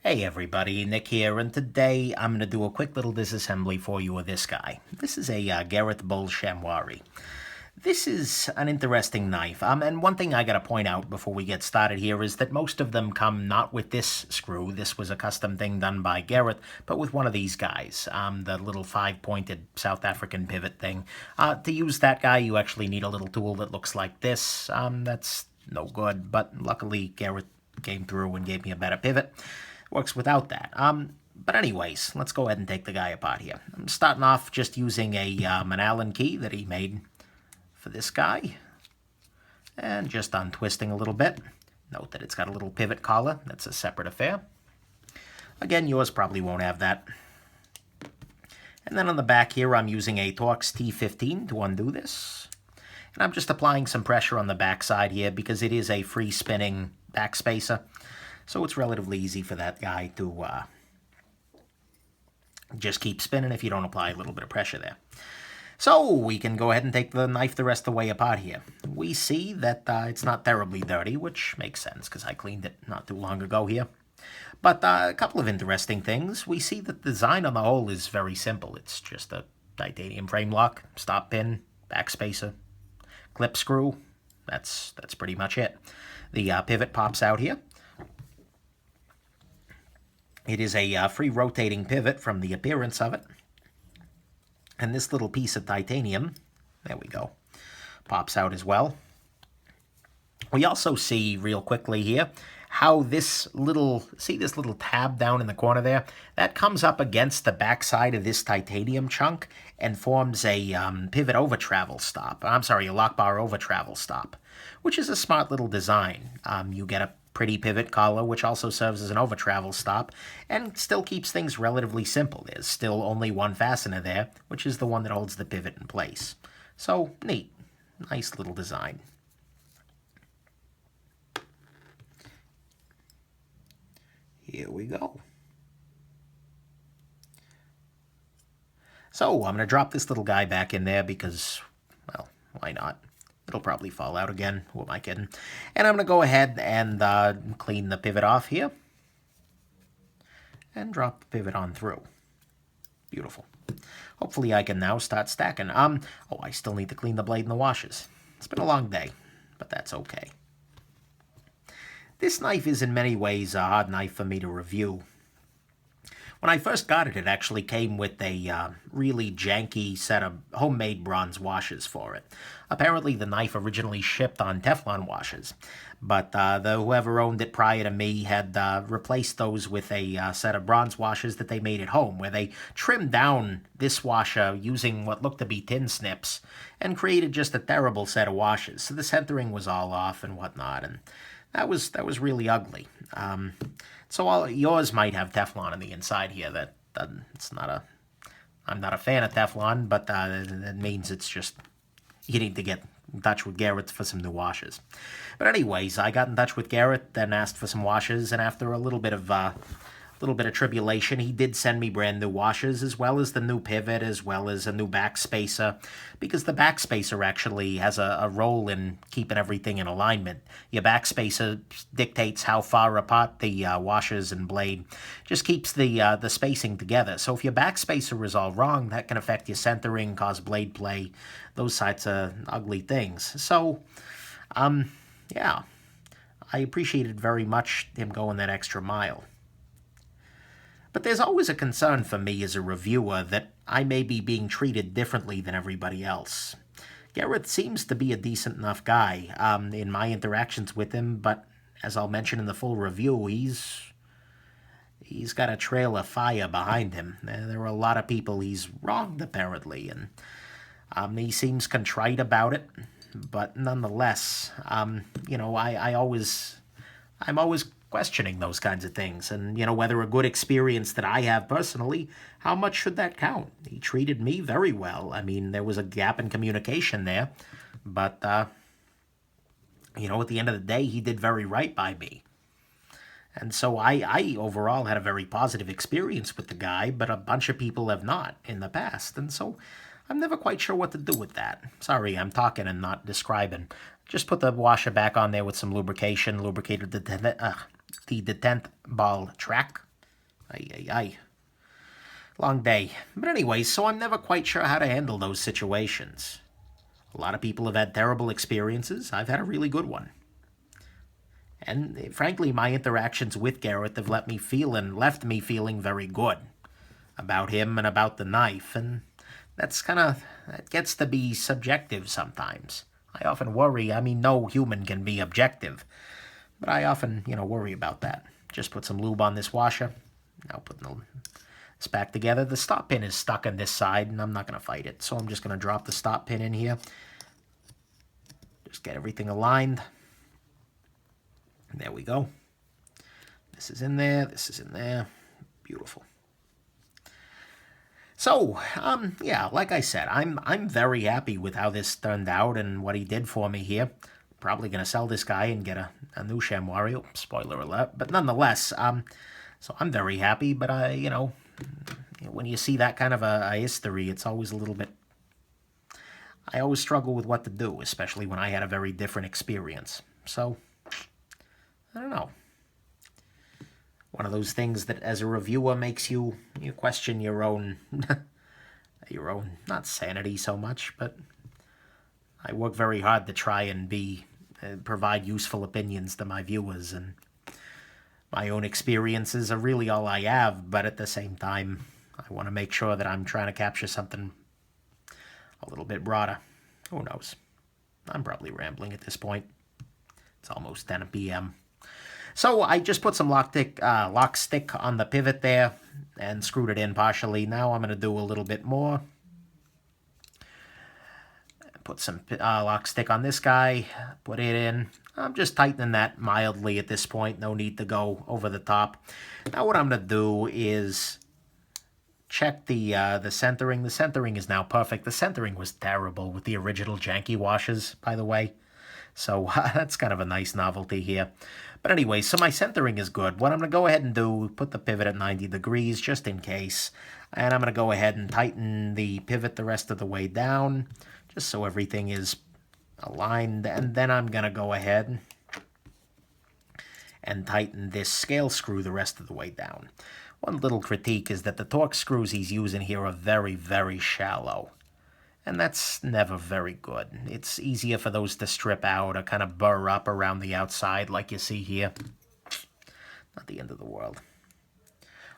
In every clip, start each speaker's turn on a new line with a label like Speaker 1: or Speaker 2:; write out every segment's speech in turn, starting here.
Speaker 1: Hey everybody, Nick here, and today I'm going to do a quick little disassembly for you of this guy. This is a Gareth Bull Shamwari. This is an interesting knife, and one thing I got to point out before we get started here is that most of them come not with this screw. This was a custom thing done by Gareth, but with one of these guys, the little 5-pointed South African pivot thing. To use that guy, you actually need a little tool that looks like this. That's no good, but luckily Gareth came through and gave me a better pivot. Works without that. But anyways, let's go ahead and take the guy apart here. I'm starting off just using an Allen key that he made for this guy. And just untwisting a little bit. Note that it's got a little pivot collar. That's a separate affair. Again, yours probably won't have that. And then on the back here, I'm using a Torx T15 to undo this. And I'm just applying some pressure on the back side here because it is a free spinning backspacer. So it's relatively easy for that guy to just keep spinning if you don't apply a little bit of pressure there. So we can go ahead and take the knife the rest of the way apart here. We see that it's not terribly dirty, which makes sense because I cleaned it not too long ago here. But a couple of interesting things. We see that the design on the whole is very simple. It's just a titanium frame lock, stop pin, backspacer, clip screw. That's pretty much it. The pivot pops out here. It is a free rotating pivot from the appearance of it. And this little piece of titanium, there we go, pops out as well. We also see real quickly here how this little, see this little tab down in the corner there? That comes up against the backside of this titanium chunk and forms a pivot over travel stop. I'm sorry, a lock bar over travel stop, which is a smart little design. You get a pretty pivot collar, which also serves as an over travel stop, and still keeps things relatively simple. There's still only one fastener there, which is the one that holds the pivot in place. So, neat. Nice little design. Here we go. So, I'm going to drop this little guy back in there because, well, why not? It'll probably fall out again. Who am I kidding? And I'm going to go ahead and clean the pivot off here. And drop the pivot on through. Beautiful. Hopefully I can now start stacking. Oh, I still need to clean the blade and the washers. It's been a long day, but that's okay. This knife is in many ways a hard knife for me to review. When I first got it, it actually came with a really janky set of homemade bronze washers for it. Apparently, the knife originally shipped on Teflon washers, but whoever owned it prior to me had replaced those with a set of bronze washers that they made at home, where they trimmed down this washer using what looked to be tin snips and created just a terrible set of washers. So the centering was all off and whatnot, and that was really ugly. So yours might have Teflon on the inside here. It's not a. I'm not a fan of Teflon, but that means it's just you need to get in touch with Gareth for some new washers. But anyways, I got in touch with Gareth, then asked for some washers, and after a little bit of tribulation, he did send me brand new washers, as well as the new pivot, as well as a new backspacer, because the backspacer actually has a role in keeping everything in alignment. Your backspacer dictates how far apart the washers and blade just keeps the spacing together. So if your backspacer is all wrong, that can affect your centering, cause blade play, those types of ugly things. So, yeah, I appreciated very much him going that extra mile. But there's always a concern for me as a reviewer that I may be being treated differently than everybody else. Gareth seems to be a decent enough guy in my interactions with him, but as I'll mention in the full review, he's got a trail of fire behind him. There are a lot of people he's wronged, apparently, and he seems contrite about it. But nonetheless, you know, I'm always questioning those kinds of things. And, you know, whether a good experience that I have personally, how much should that count? He treated me very well. I mean, there was a gap in communication there. But, you know, at the end of the day, he did very right by me. And so I overall had a very positive experience with the guy, but a bunch of people have not in the past. And so I'm never quite sure what to do with that. Sorry, I'm talking and not describing. Just put the washer back on there with some lubrication, lubricated the detent ball track, Ay, ay, ay. Long day. But anyway, so I'm never quite sure how to handle those situations. A lot of people have had terrible experiences. I've had a really good one. And frankly, my interactions with Gareth have left me feeling very good about him and about the knife. And that gets to be subjective sometimes. I often worry. I mean, no human can be objective. But I often, worry about that. Just put some lube on this washer. Now putting this back together. The stop pin is stuck on this side, and I'm not going to fight it. So I'm just going to drop the stop pin in here. Just get everything aligned. There we go. This is in there. This is in there. Beautiful. So, yeah, like I said, I'm very happy with how this turned out and what he did for me here. Probably going to sell this guy and get a new Shamwari. Oh, spoiler alert. But nonetheless, so I'm very happy. But, when you see that kind of a history, it's always a little bit... I always struggle with what to do, especially when I had a very different experience. So, I don't know. One of those things that, as a reviewer, makes you question your own, not sanity so much, but I work very hard to try and provide useful opinions to my viewers, and my own experiences are really all I have, but at the same time, I want to make sure that I'm trying to capture something a little bit broader. Who knows? I'm probably rambling at this point. It's almost 10 p.m. So I just put some lock stick on the pivot there and screwed it in partially. Now I'm going to do a little bit more. Put some lock stick on this guy, put it in. I'm just tightening that mildly at this point. No need to go over the top. Now what I'm going to do is check the centering. The centering is now perfect. The centering was terrible with the original janky washes, by the way. So that's kind of a nice novelty here. But anyway, so my centering is good. What I'm going to go ahead and do, put the pivot at 90 degrees just in case. And I'm going to go ahead and tighten the pivot the rest of the way down, just so everything is aligned. And then I'm going to go ahead and tighten this scale screw the rest of the way down. One little critique is that the Torx screws he's using here are very, very shallow. And that's never very good. It's easier for those to strip out or kind of burr up around the outside like you see here. Not the end of the world.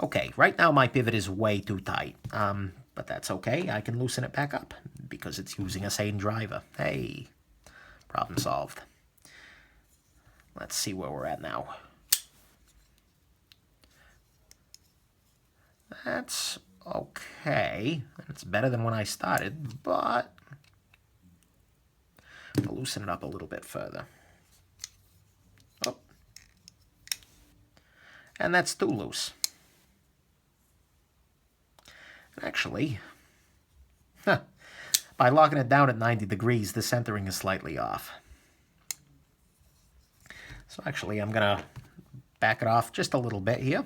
Speaker 1: Okay, right now my pivot is way too tight. But that's okay. I can loosen it back up because it's using a sane driver. Hey, problem solved. Let's see where we're at now. That's okay. It's better than when I started, but I'll loosen it up a little bit further. Oh. And that's too loose. Actually, by locking it down at 90 degrees, the centering is slightly off. So actually, I'm going to back it off just a little bit here.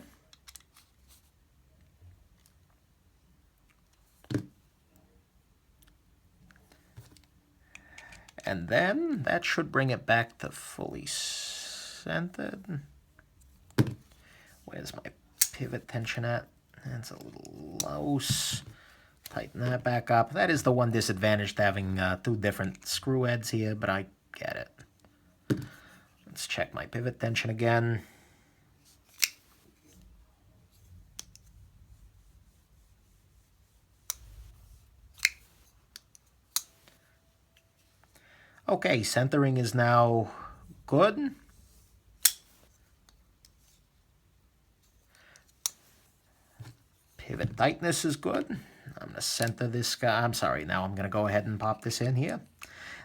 Speaker 1: And then that should bring it back to fully centered. Where's my pivot tension at? That's a little loose. Tighten that back up. That is the one disadvantage to having two different screw heads here, but I get it. Let's check my pivot tension again. Okay, centering is now good. Pivot tightness is good. I'm going to center this guy. I'm sorry, now I'm going to go ahead and pop this in here.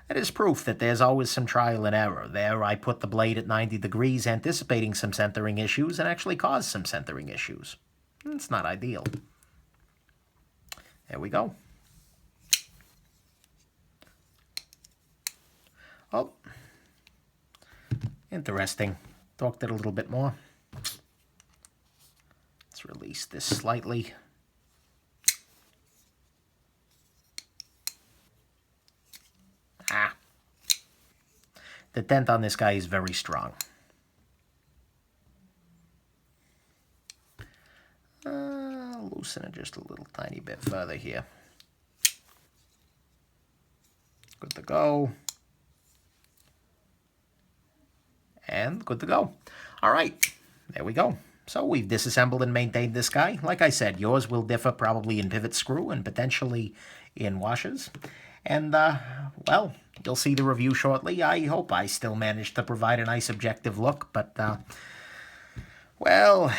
Speaker 1: That is proof that there's always some trial and error. There I put the blade at 90 degrees, anticipating some centering issues, and actually caused some centering issues. It's not ideal. There we go. Oh, interesting. Torqued it a little bit more. Let's release this slightly. The dent on this guy is very strong. Loosen it just a little tiny bit further here. Good to go. And good to go. All right, there we go. So we've disassembled and maintained this guy. Like I said, yours will differ probably in pivot screw and potentially in washers. And, well, you'll see the review shortly. I hope I still managed to provide a nice objective look, but, well,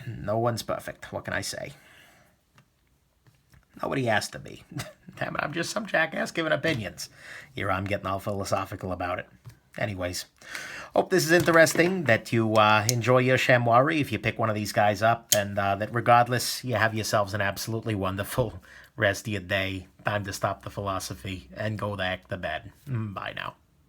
Speaker 1: no one's perfect. What can I say? Nobody has to be. Damn it, I'm just some jackass giving opinions. Here I'm getting all philosophical about it. Anyways, hope this is interesting, that you enjoy your Shamwari if you pick one of these guys up, and that regardless, you have yourselves an absolutely wonderful rest of your day. Time to stop the philosophy and go back to bed. Bye now.